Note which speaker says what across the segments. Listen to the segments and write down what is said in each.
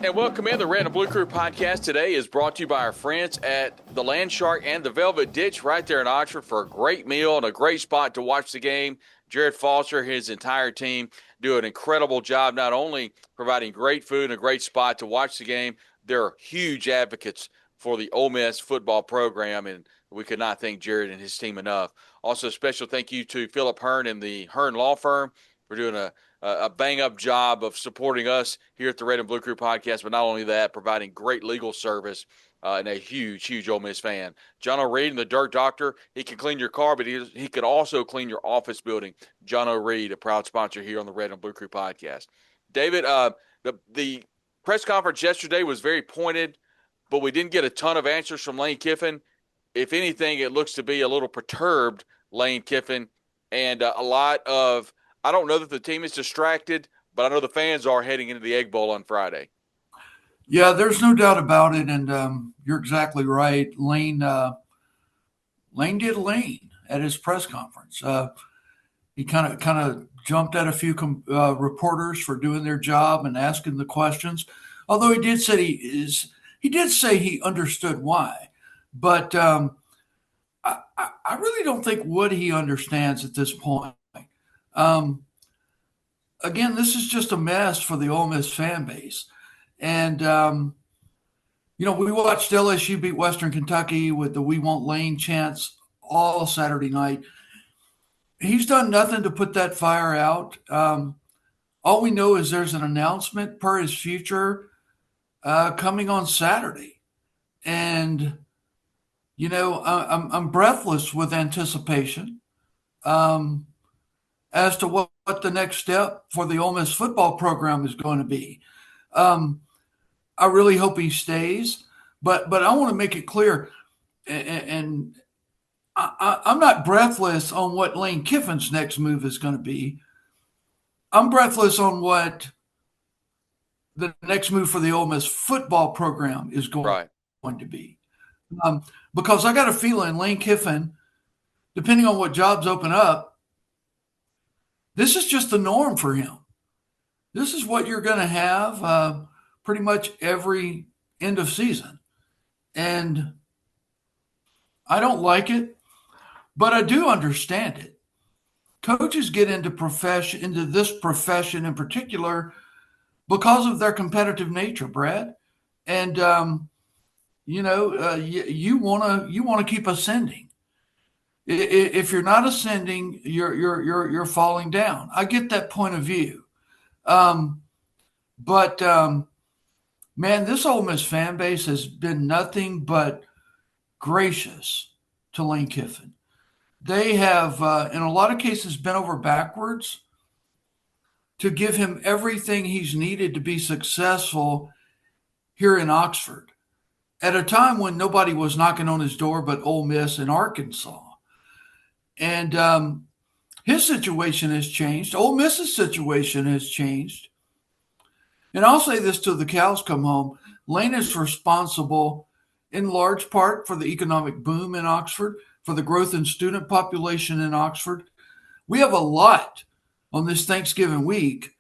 Speaker 1: And welcome in. The Red and Blue Crew podcast today is brought to you by our friends at the Land Shark and the Velvet Ditch right there in Oxford for a great meal and a great spot to watch the game. Jared Foster, his entire team do an incredible job not only providing great food and a great spot to watch the game, they're huge advocates for the Ole Miss football program, and we could not thank Jared and his team enough. Also, special thank you to Philip Hearn and the Hearn Law Firm for doing a bang-up job of supporting us here at the Red and Blue Crew podcast, but not only that, providing great legal service and a huge, huge Ole Miss fan. John O'Reed and the Dirt Doctor, he can clean your car, but he could also clean your office building. John O'Reed, a proud sponsor here on the Red and Blue Crew podcast. David, the press conference yesterday was very pointed, but we didn't get a ton of answers from Lane Kiffin. If anything, it looks to be a little perturbed Lane Kiffin and a lot of – I don't know that the team is distracted, but I know the fans are heading into the Egg Bowl on Friday.
Speaker 2: Yeah, there's no doubt about it, and you're exactly right. Lane did Lane at his press conference. He kind of jumped at a few reporters for doing their job and asking the questions. Although he did say he understood why, but I really don't think what he understands at this point. Again, this is just a mess for the Ole Miss fan base. And, we watched LSU beat Western Kentucky with the "We Want Lane" chants all Saturday night. He's done nothing to put that fire out. All we know is there's an announcement per his future coming on Saturday. And, I'm breathless with anticipation. As to what the next step for the Ole Miss football program is going to be. I really hope he stays, but I want to make it clear, and I'm not breathless on what Lane Kiffin's next move is going to be. I'm breathless on what the next move for the Ole Miss football program is going to be. Because I got a feeling Lane Kiffin, depending on what jobs open up, this is just the norm for him. This is what you're going to have pretty much every end of season. And I don't like it, but I do understand it. Coaches get into this profession in particular because of their competitive nature, Brad. And you want to keep ascending. If you're not ascending, you're falling down. I get that point of view. But man, this Ole Miss fan base has been nothing but gracious to Lane Kiffin. They have, in a lot of cases, bent over backwards to give him everything he's needed to be successful here in Oxford at a time when nobody was knocking on his door but Ole Miss and Arkansas. And his situation has changed. Ole Miss's situation has changed. And I'll say this till the cows come home. Lane is responsible in large part for the economic boom in Oxford, for the growth in student population in Oxford. We have a lot on this Thanksgiving week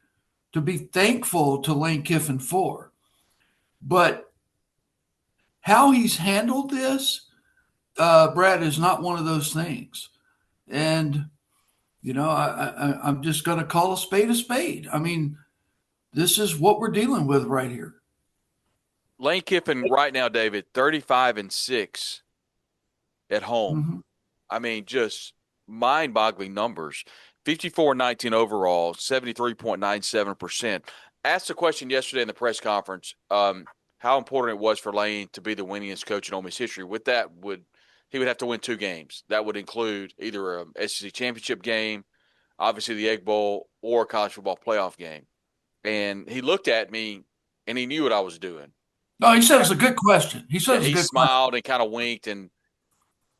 Speaker 2: to be thankful to Lane Kiffin for. But how he's handled this, Brad, is not one of those things. And, I'm just going to call a spade a spade. I mean, this is what we're dealing with right here.
Speaker 1: Lane Kiffin right now, David, 35-6 at home. Mm-hmm. I mean, just mind-boggling numbers. 54-19 overall, 73.97%. Asked the question yesterday in the press conference how important it was for Lane to be the winningest coach in Ole Miss history. With that, he would have to win 2 games. That would include either a SEC championship game, obviously the Egg Bowl, or a college football playoff game. And he looked at me, and he knew what I was doing.
Speaker 2: No, he said it's a good question. He
Speaker 1: smiled and kind of winked, and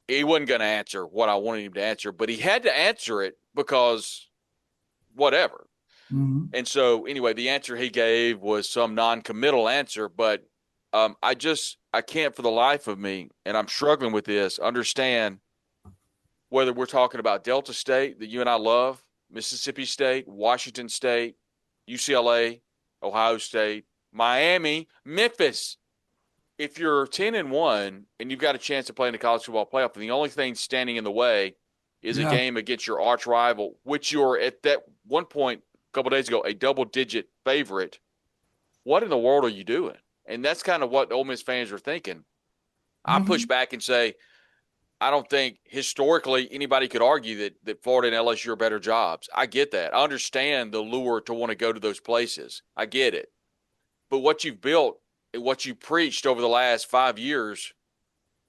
Speaker 1: he wasn't going to answer what I wanted him to answer, but he had to answer it because whatever.
Speaker 2: Mm-hmm.
Speaker 1: And so, anyway, the answer he gave was some non-committal answer, but I can't for the life of me, and I'm struggling with this, understand whether we're talking about Delta State that you and I love, Mississippi State, Washington State, UCLA, Ohio State, Miami, Memphis. If you're 10-1 and you've got a chance to play in the college football playoff, and the only thing standing in the way is a
Speaker 2: Yeah.
Speaker 1: game against your arch rival, which you're at that one point a couple of days ago a double-digit favorite, what in the world are you doing? And that's kind of what Ole Miss fans are thinking. I push back and say, I don't think historically anybody could argue that Florida and LSU are better jobs. I get that. I understand the lure to want to go to those places. I get it. But what you've built and what you preached over the last 5 years,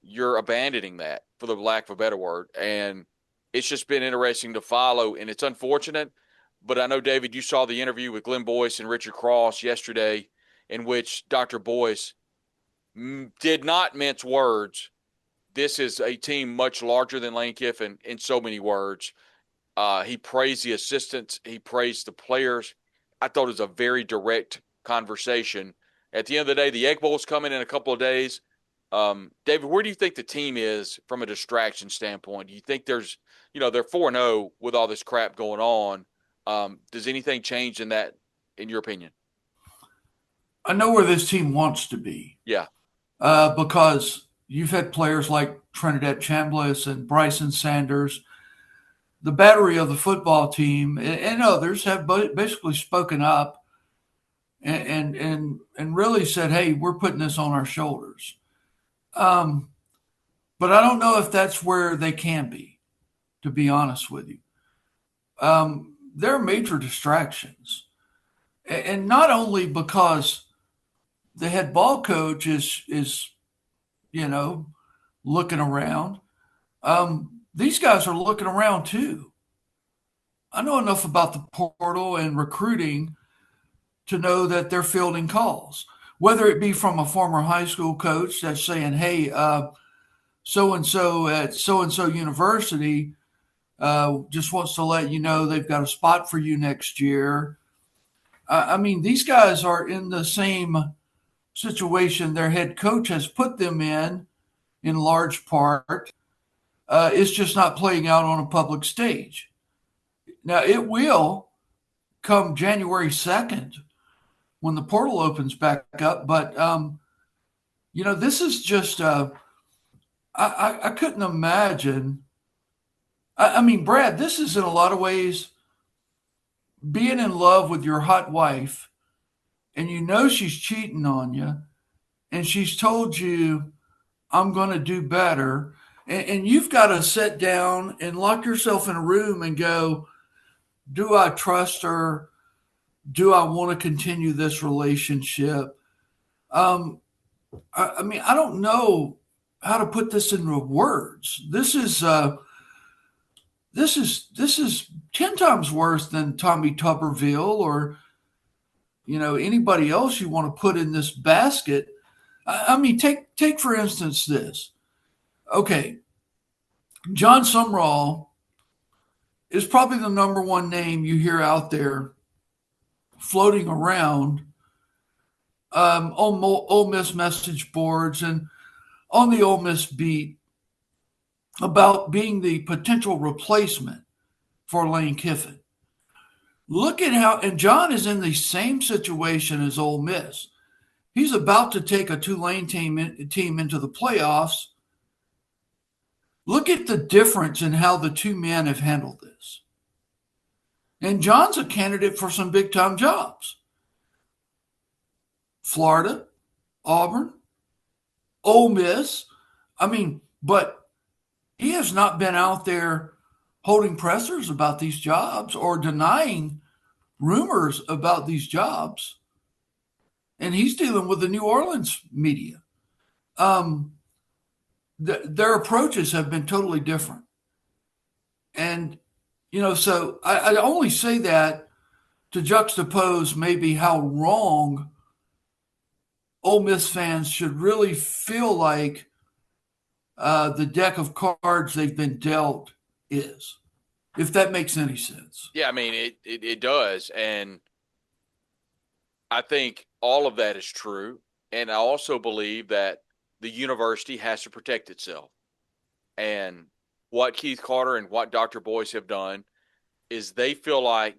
Speaker 1: you're abandoning that, for the lack of a better word. And it's just been interesting to follow, and it's unfortunate. But I know, David, you saw the interview with Glenn Boyce and Richard Cross yesterday, in which Dr. Boyce did not mince words. This is a team much larger than Lane Kiffin in so many words. He praised the assistants. He praised the players. I thought it was a very direct conversation. At the end of the day, the Egg Bowl is coming in a couple of days. David, where do you think the team is from a distraction standpoint? Do you think there's, they're 4-0 with all this crap going on. Does anything change in that, in your opinion?
Speaker 2: I know where this team wants to be.
Speaker 1: Yeah.
Speaker 2: Because you've had players like Trinidad Chambliss and Bryson Sanders. The battery of the football team and others have basically spoken up and really said, "Hey, we're putting this on our shoulders." But I don't know if that's where they can be, to be honest with you. There are major distractions, and not only because the head ball coach is looking around. These guys are looking around too. I know enough about the portal and recruiting to know that they're fielding calls, whether it be from a former high school coach that's saying, "Hey, so and so at so and so university just wants to let you know they've got a spot for you next year." I mean, these guys are in the same situation their head coach has put them in large part. It's just not playing out on a public stage. Now, it will come January 2nd when the portal opens back up. But, this is just, I couldn't imagine. I mean, Brad, this is in a lot of ways being in love with your hot wife and she's cheating on you and she's told you, "I'm going to do better." And you've got to sit down and lock yourself in a room and go, do I trust her? Do I want to continue this relationship? I mean, I don't know how to put this into words. This is 10 times worse than Tommy Tuberville or anybody else you want to put in this basket. I mean, take for instance this. Okay, John Sumrall is probably the number one name you hear out there floating around on Ole Miss message boards and on the Ole Miss beat about being the potential replacement for Lane Kiffin. Look at how, and John is in the same situation as Ole Miss. He's about to take a Tulane team into the playoffs. Look at the difference in how the two men have handled this. And John's a candidate for some big-time jobs. Florida, Auburn, Ole Miss. I mean, but he has not been out there holding pressers about these jobs or denying rumors about these jobs. And he's dealing with the New Orleans media. Their approaches have been totally different. And, so I only say that to juxtapose maybe how wrong Ole Miss fans should really feel like the deck of cards they've been dealt is, if that makes any sense.
Speaker 1: Yeah, I mean, it does. And I think all of that is true. And I also believe that the university has to protect itself. And what Keith Carter and what Dr. Boyce have done is they feel like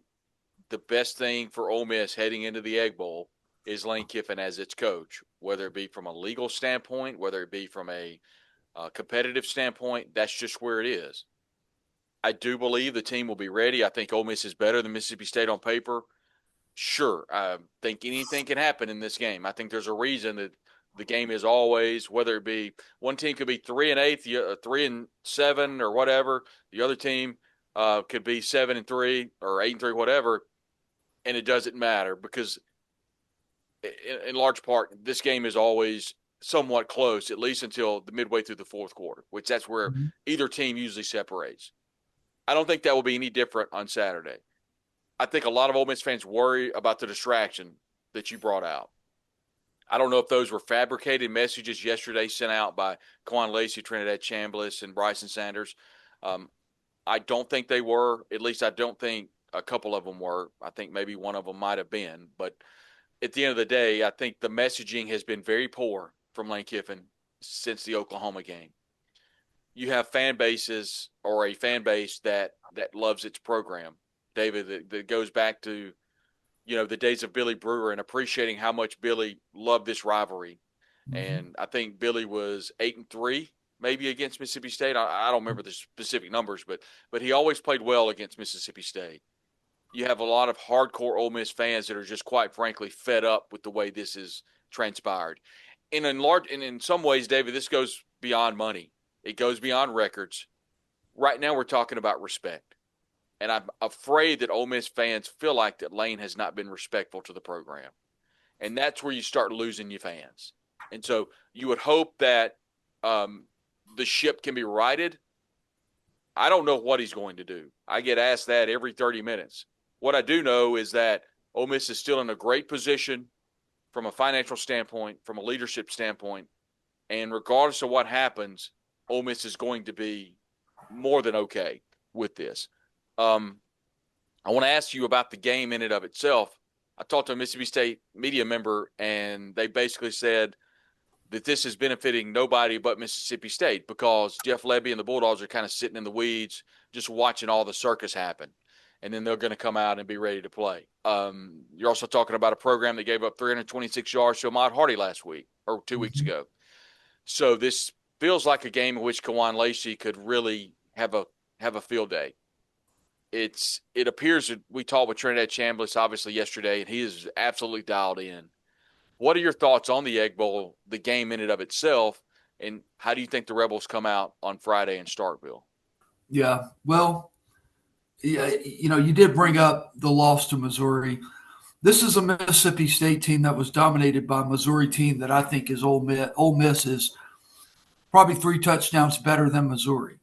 Speaker 1: the best thing for Ole Miss heading into the Egg Bowl is Lane Kiffin as its coach, whether it be from a legal standpoint, whether it be from a competitive standpoint. That's just where it is. I do believe the team will be ready. I think Ole Miss is better than Mississippi State on paper. Sure, I think anything can happen in this game. I think there's a reason that the game is always, whether it be one team could be 3-8, 3-7, or whatever. The other team could be 7-3 or 8-3, whatever, and it doesn't matter because, in large part, this game is always somewhat close, at least until the midway through the fourth quarter, which that's where either team usually separates. I don't think that will be any different on Saturday. I think a lot of Ole Miss fans worry about the distraction that you brought out. I don't know if those were fabricated messages yesterday sent out by Quan Lacey, Trinidad Chambliss, and Bryson Sanders. I don't think they were. At least I don't think a couple of them were. I think maybe one of them might have been. But at the end of the day, I think the messaging has been very poor from Lane Kiffin since the Oklahoma game. You have fan bases or a fan base that loves its program, David, that goes back to, the days of Billy Brewer and appreciating how much Billy loved this rivalry. And I think Billy was 8-3 maybe against Mississippi State. I don't remember the specific numbers, but he always played well against Mississippi State. You have a lot of hardcore Ole Miss fans that are just quite frankly fed up with the way this is transpired. And in some ways, David, this goes beyond money. It goes beyond records. Right now we're talking about respect. And I'm afraid that Ole Miss fans feel like that Lane has not been respectful to the program. And that's where you start losing your fans. And so you would hope that the ship can be righted. I don't know what he's going to do. I get asked that every 30 minutes. What I do know is that Ole Miss is still in a great position from a financial standpoint, from a leadership standpoint. And regardless of what happens, Ole Miss is going to be more than okay with this. I want to ask you about the game in and of itself. I talked to a Mississippi State media member, and they basically said that this is benefiting nobody but Mississippi State because Jeff Lebby and the Bulldogs are kind of sitting in the weeds just watching all the circus happen, and then they're going to come out and be ready to play. You're also talking about a program that gave up 326 yards to Ahmad Hardy last week or 2 weeks ago. So this feels like a game in which Kawan Lacey could really have a field day. It appears that we talked with Trinidad Chambliss obviously yesterday, and he is absolutely dialed in. What are your thoughts on the Egg Bowl, the game in and of itself, and how do you think the Rebels come out on Friday in Starkville?
Speaker 2: Yeah, well, yeah, you did bring up the loss to Missouri. This is a Mississippi State team that was dominated by a Missouri team that I think is Ole Miss. Ole Miss is probably 3 touchdowns better than Missouri.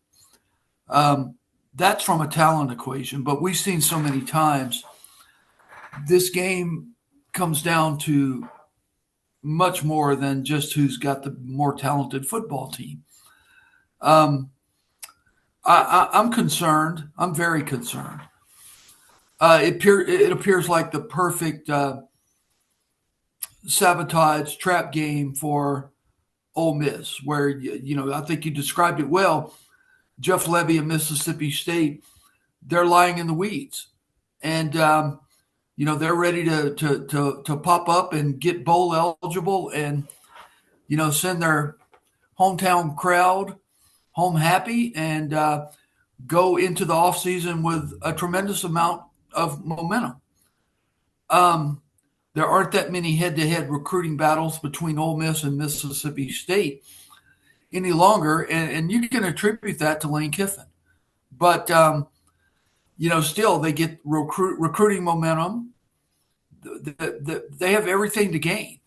Speaker 2: That's from a talent equation, but we've seen so many times this game comes down to much more than just who's got the more talented football team. I'm concerned. I'm very concerned. It appears like the perfect sabotage trap game for Ole Miss, where I think you described it well. Jeff Lebby and Mississippi State, they're lying in the weeds, and they're ready to pop up and get bowl eligible, and send their hometown crowd home happy, and go into the offseason with a tremendous amount of momentum. There aren't that many head-to-head recruiting battles between Ole Miss and Mississippi State any longer, and you can attribute that to Lane Kiffin. But, still they get recruiting momentum. They have everything to gain.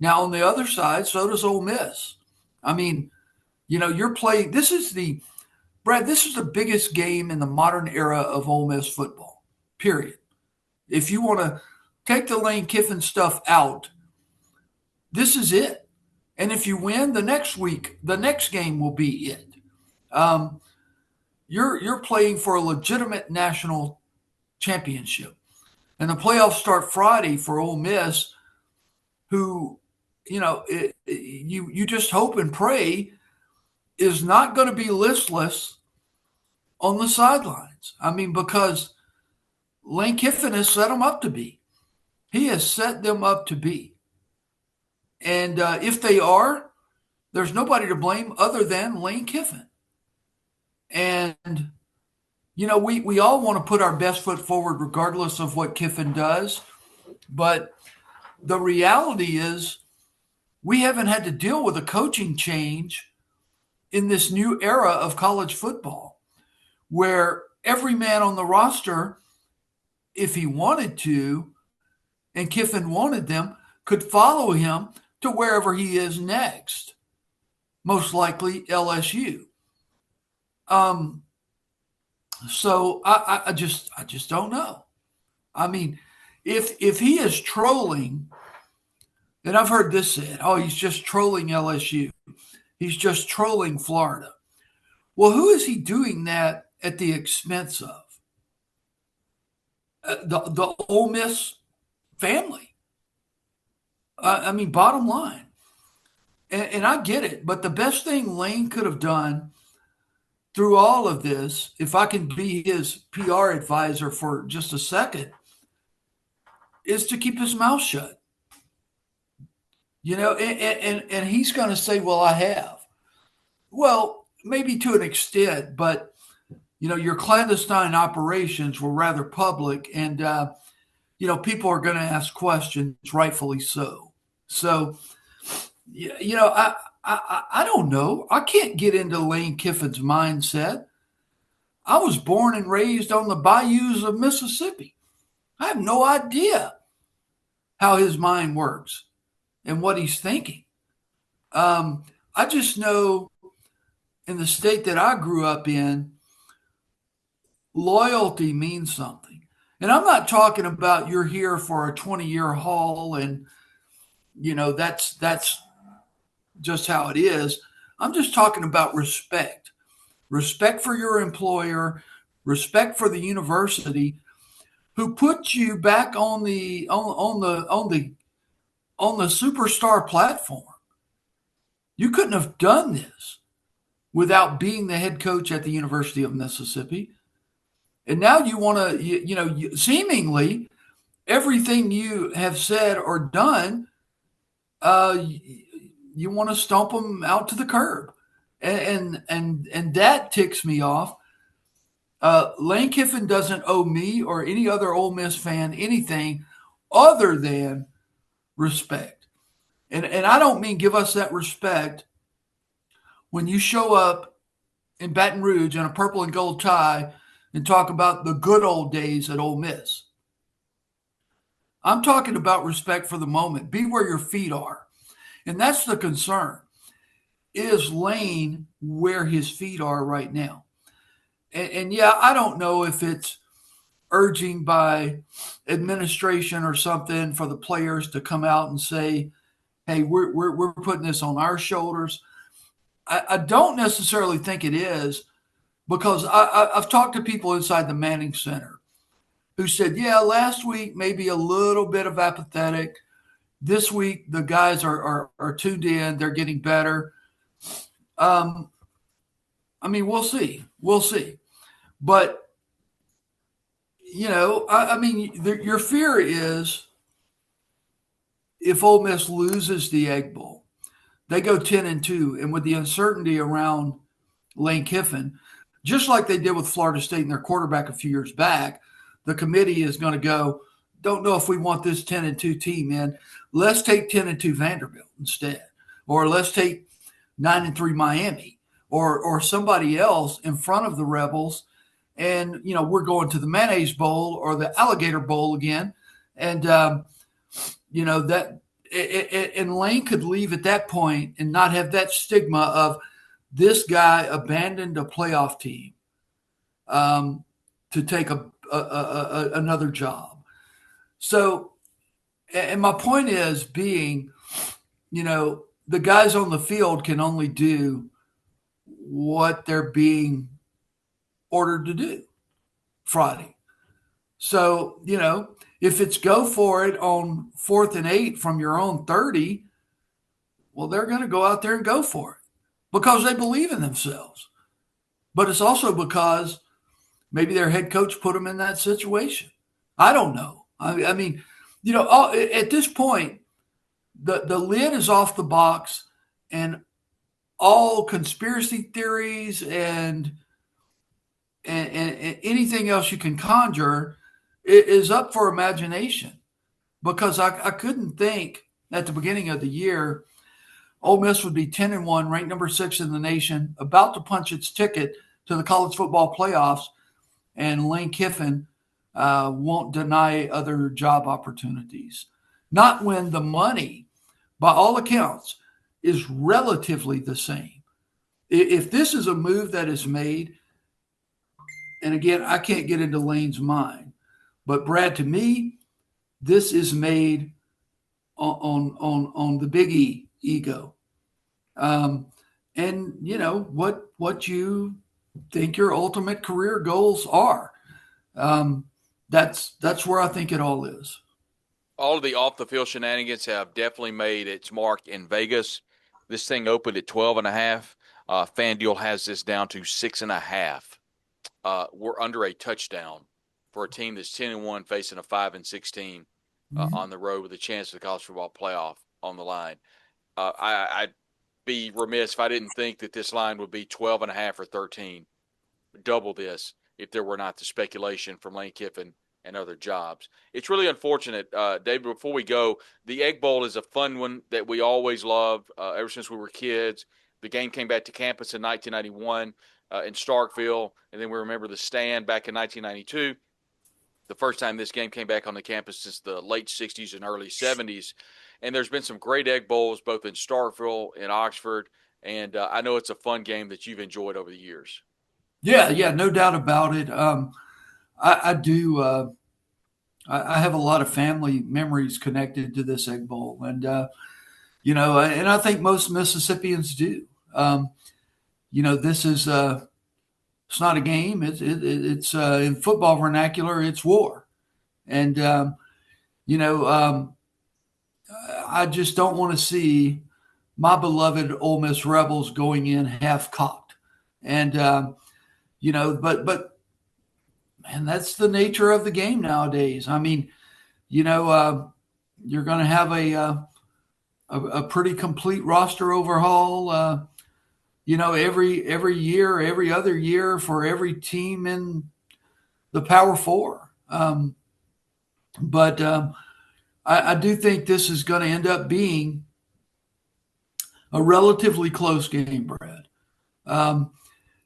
Speaker 2: Now, on the other side, so does Ole Miss. I mean, you're playing – this is the biggest game in the modern era of Ole Miss football, period. If you want to take the Lane Kiffin stuff out, this is it. And if you win the next week, the next game will be it. You're playing for a legitimate national championship, and the playoffs start Friday for Ole Miss, who you just hope and pray is not going to be listless on the sidelines. I mean, because Lane Kiffin has set them up to be. He has set them up to be. And if they are, there's nobody to blame other than Lane Kiffin. And, we all want to put our best foot forward regardless of what Kiffin does. But the reality is we haven't had to deal with a coaching change in this new era of college football where every man on the roster, if he wanted to, and Kiffin wanted them, could follow him to wherever he is next, most likely LSU. So I just don't know. I mean, if he is trolling, and I've heard this said, oh, he's just trolling LSU. He's just trolling Florida. Well, who is he doing that at the expense of? The Ole Miss family. Bottom line. And I get it, but the best thing Lane could have done through all of this, if I can be his PR advisor for just a second, is to keep his mouth shut. And he's going to say, well, I have. Well, maybe to an extent, but, your clandestine operations were rather public and, people are going to ask questions, rightfully so. So, I don't know. I can't get into Lane Kiffin's mindset. I was born and raised on the bayous of Mississippi. I have no idea how his mind works and what he's thinking. I just know in the state that I grew up in, loyalty means something. And I'm not talking about you're here for a 20-year haul and, that's just how it is. I'm just talking about respect. Respect for your employer, respect for the university who put you back on the superstar platform. You couldn't have done this without being the head coach at the University of Mississippi. And now you want to, seemingly everything you have said or done, you want to stomp them out to the curb. And that ticks me off. Lane Kiffin doesn't owe me or any other Ole Miss fan anything other than respect. And I don't mean give us that respect when you show up in Baton Rouge in a purple and gold tie and talk about the good old days at Ole Miss. I'm talking about respect for the moment. Be where your feet are. And that's the concern. Is Lane where his feet are right now? And yeah, I don't know if it's urging by administration or something for the players to come out and say, hey, we're putting this on our shoulders. I don't necessarily think it is, because I've talked to people inside the Manning Center who said, yeah, last week maybe a little bit of apathetic. This week the guys are tuned in. They're getting better. We'll see. We'll see. But, your fear is if Ole Miss loses the Egg Bowl, they go 10-2, and with the uncertainty around Lane Kiffin, just like they did with Florida State and their quarterback a few years back, the committee is going to go, don't know if we want this 10-2 team in. Let's take 10-2 Vanderbilt instead, or let's take 9-3 Miami, or somebody else in front of the Rebels. And, we're going to the Mayonnaise Bowl or the Alligator Bowl again. And, and Lane could leave at that point and not have that stigma of this guy abandoned a playoff team to take another job. So, and my point is being, the guys on the field can only do what they're being ordered to do Friday. So, if it's go for it on 4th and 8 from your own 30, well, they're going to go out there and go for it because they believe in themselves. But it's also because maybe their head coach put them in that situation. I don't know. At this point, the lid is off the box, and all conspiracy theories and anything else you can conjure is up for imagination. Because I couldn't think at the beginning of the year Ole Miss would be 10-1, ranked number 6 in the nation, about to punch its ticket to the college football playoffs, and Lane Kiffin won't deny other job opportunities. Not when the money, by all accounts, is relatively the same. If this is a move that is made, and again, I can't get into Lane's mind, but Brad, to me, this is made on the big E ego. Um, and you know what you think your ultimate career goals are. Um, that's where I think it all is.
Speaker 1: All of the off the field shenanigans have definitely made its mark in Vegas. This thing opened at 12.5. FanDuel has this down to 6.5. We're under a touchdown for a team that's 10-1 facing a 5-16 on the road with a chance of the college football playoff on the line. I'd be remiss if I didn't think that this line would be 12.5 or 13, double this, if there were not the speculation from Lane Kiffin and other jobs. It's really unfortunate, David. Before we go, the Egg Bowl is a fun one that we always loved ever since we were kids. The game came back to campus in 1991 in Starkville, and then we remember the stand back in 1992. The first time this game came back on the campus since the late 60s and early 70s. And there's been some great Egg Bowls both in Starkville and Oxford, and I know it's a fun game that you've enjoyed over the years.
Speaker 2: Yeah, no doubt about it. I do. I have a lot of family memories connected to this Egg Bowl, and and I think most Mississippians do. This is it's not a game. It's in football vernacular, it's war, and you know, um, I just don't want to see my beloved Ole Miss Rebels going in half cocked, and but man, that's the nature of the game nowadays. I mean, you're going to have a pretty complete roster overhaul. Every year, every other year for every team in the Power Four. But I do think this is going to end up being a relatively close game, Brad. Um,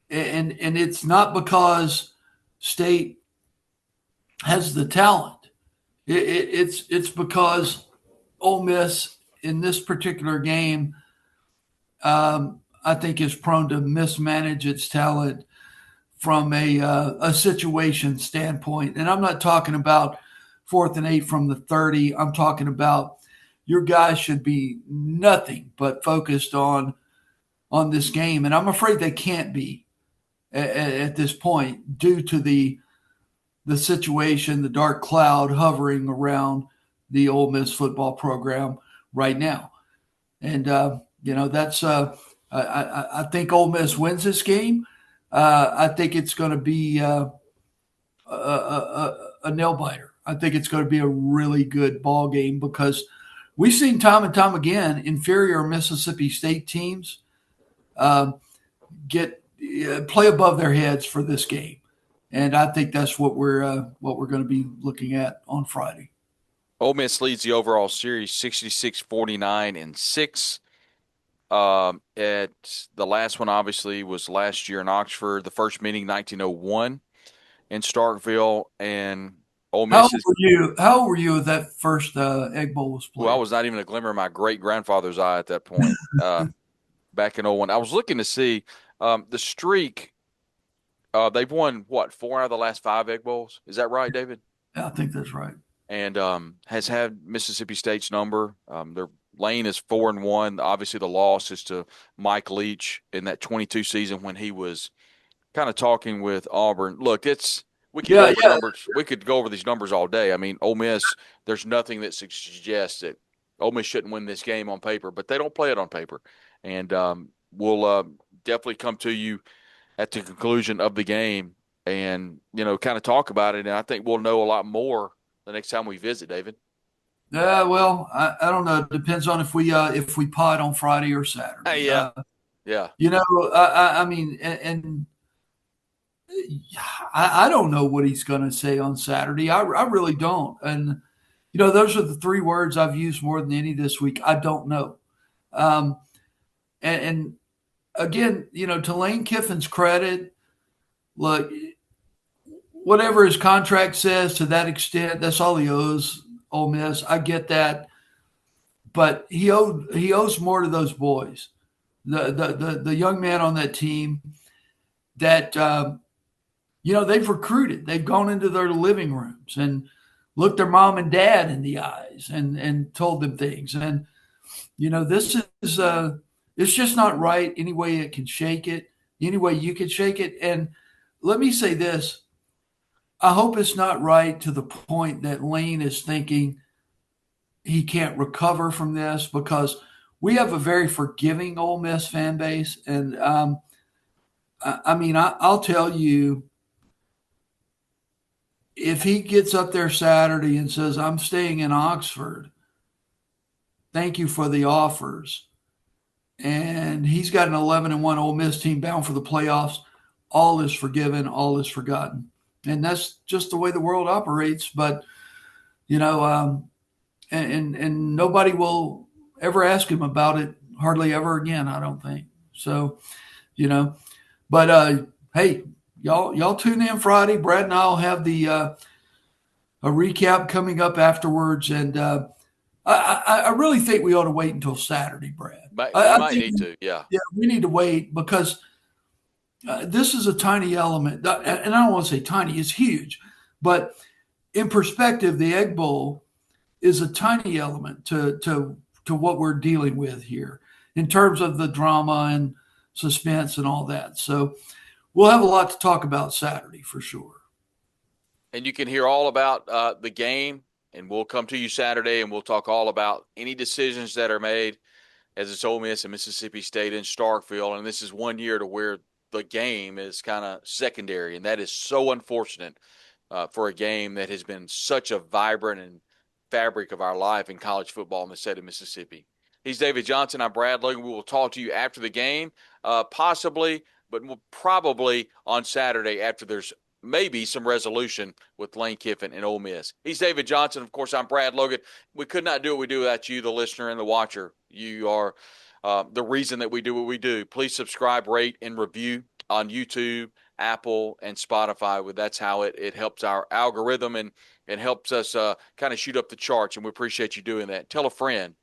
Speaker 2: and it's not because State has the talent. It's because Ole Miss in this particular game, I think, is prone to mismanage its talent from a situation standpoint. And I'm not talking about 4th and 8 from the 30. I'm talking about your guys should be nothing but focused on this game, and I'm afraid they can't be at this point due to the situation, the dark cloud hovering around the Ole Miss football program right now. And that's I think Ole Miss wins this game. I think it's going to be a nail biter. I think it's going to be a really good ball game because we've seen time and time again inferior Mississippi State teams get play above their heads for this game, and I think that's what we're going to be looking at on Friday.
Speaker 1: Ole Miss leads the overall series 66-49-6. At the last one, obviously, was last year in Oxford. The first meeting, 1901, in Starkville, and Ole Miss.
Speaker 2: How old were you that first Egg Bowl was played?
Speaker 1: Well, I was not even a glimmer of my great grandfather's eye at that point. Back in 01, I was looking to see the streak. They've won what, 4 out of the last 5 Egg Bowls? Is that right, David?
Speaker 2: Yeah, I think that's right.
Speaker 1: And has had Mississippi State's number. Their Lane is 4-1. Obviously, the loss is to Mike Leach in that 22 season when he was kind of talking with Auburn. Look, we could go over numbers. We could go over these numbers all day. I mean, Ole Miss, there's nothing that suggests that Ole Miss shouldn't win this game on paper, but they don't play it on paper. And we'll definitely come to you at the conclusion of the game and, kind of talk about it. And I think we'll know a lot more the next time we visit, David.
Speaker 2: Well, I don't know. It depends on if we pod on Friday or Saturday.
Speaker 1: Yeah, yeah.
Speaker 2: I mean, and I don't know what he's going to say on Saturday. I really don't. And those are the three words I've used more than any this week. I don't know. Um, and again, to Lane Kiffin's credit, look, whatever his contract says, to that extent, that's all he owes Ole Miss. I get that, but he owes more to those boys, the young man on that team that they've recruited. They've gone into their living rooms and looked their mom and dad in the eyes and told them things. And this is it's just not right any way it can shake it, any way you can shake it. And let me say this. I hope it's not right to the point that Lane is thinking he can't recover from this, because we have a very forgiving Ole Miss fan base. And I mean, I'll tell you, if he gets up there Saturday and says, I'm staying in Oxford, thank you for the offers, and he's got an 11-1 Ole Miss team bound for the playoffs, all is forgiven, all is forgotten. And that's just the way the world operates. But, and nobody will ever ask him about it, hardly ever again, I don't think. So, but hey, y'all tune in Friday. Brad and I'll have a recap coming up afterwards. And I really think we ought to wait until Saturday, Brad.
Speaker 1: We
Speaker 2: I
Speaker 1: might
Speaker 2: think
Speaker 1: need to, yeah.
Speaker 2: Yeah, we need to wait, because this is a tiny element. And I don't want to say tiny, it's huge. But in perspective, the Egg Bowl is a tiny element to what we're dealing with here in terms of the drama and suspense and all that. So we'll have a lot to talk about Saturday for sure.
Speaker 1: And you can hear all about the game, and we'll come to you Saturday, and we'll talk all about any decisions that are made as it's Ole Miss and Mississippi State in Starkville. And this is 1 year to where the game is kind of secondary, and that is so unfortunate for a game that has been such a vibrant and fabric of our life in college football in the state of Mississippi. He's David Johnson. I'm Brad Logan. We will talk to you after the game, possibly, but probably on Saturday after there's maybe some resolution with Lane Kiffin and Ole Miss. He's David Johnson. Of course, I'm Brad Logan. We could not do what we do without you, the listener and the watcher. You are the reason that we do what we do. Please subscribe, rate, and review on YouTube, Apple, and Spotify. That's how it helps our algorithm and helps us kind of shoot up the charts, and we appreciate you doing that. Tell a friend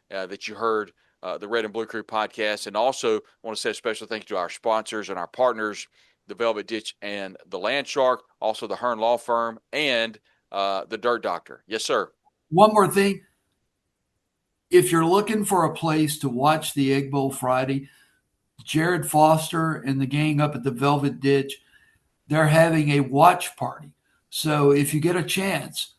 Speaker 1: that you heard the Red and Blue Crew podcast. And also want to say a special thank you to our sponsors and our partners, the Velvet Ditch and the Land Shark, also the Hearn Law Firm, and the Dirt Doctor. Yes, sir.
Speaker 2: One more thing. If you're looking for a place to watch the Egg Bowl Friday, Jared Foster and the gang up at the Velvet Ditch, they're having a watch party. So if you get a chance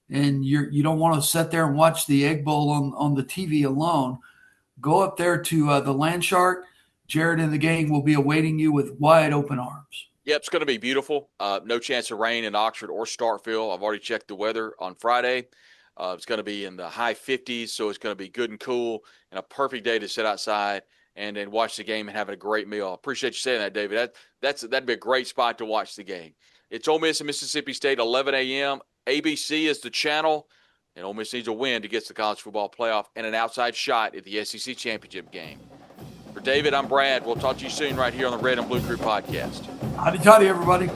Speaker 2: and you don't want to sit there and watch the Egg Bowl on the TV alone, go up there to the Land Shark. Jared and the gang will be awaiting you with wide open arms.
Speaker 1: Yep, it's going to be beautiful. No chance of rain in Oxford or Starkville. I've already checked the weather on Friday. It's going to be in the high 50s, so it's going to be good and cool and a perfect day to sit outside and then watch the game and have a great meal. I appreciate you saying that, David. That'd be a great spot to watch the game. It's Ole Miss and Mississippi State, 11 a.m. ABC is the channel, and Ole Miss needs a win to get to the college football playoff and an outside shot at the SEC championship game. For David, I'm Brad. We'll talk to you soon right here on the Red and Blue Crew podcast.
Speaker 2: Howdy, everybody.